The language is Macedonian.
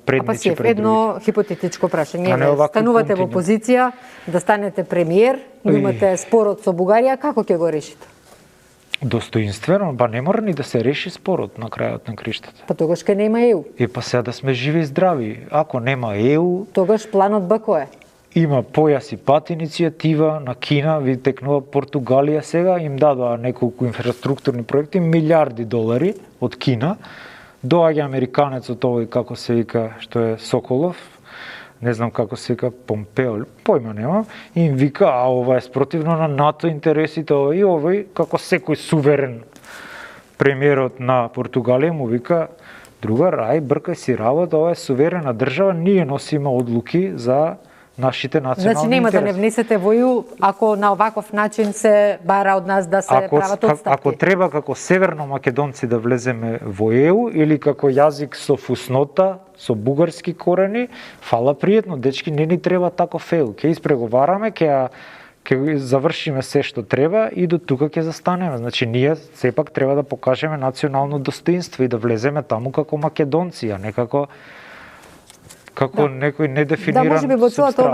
предничи пред другите. Едно хипотетичко прашање. Станувате во континент. позиција да станете премиер, имате спорот со Бугарија, како ќе го решите? Достоинствено, не мора ни да се реши спорот на крајот на криштата. Па тогаш ке нема ЕУ. Па сега да сме живи и здрави. Ако нема ЕУ, тогаш планот Б кој е? Има појас и пат иницијатива на Кина, ви текнува Португалија сега, им дадоа неколку инфраструктурни проекти, милиарди долари од Кина. Доаѓа американецот овој, како се вика, што е Соколов, не знам како се вика, Помпео, појма немам, и им вика, а ова е спротивно на НАТО интересите, и овој, како секој суверен премиерот на Португалија, му вика, другар, ај, бркај си работа, ова е суверена држава, ние носиме одлуки за нашите национални интереси. Значи нема да не внесете во ЕУ, ако на оваков начин се бара од нас да се прават отстапки. Ако треба како северно македонци да влеземе во ЕУ или како јазик со фуснота, со бугарски корени, фала пријатно, дечки, не ни треба таков ЕУ. Ке испреговараме, ке завршиме се што треба и до тука ќе застанеме. Значи ние сепак треба да покажеме национално достоинство и да влеземе таму како македонци, а не како некој недефиниран субстрат.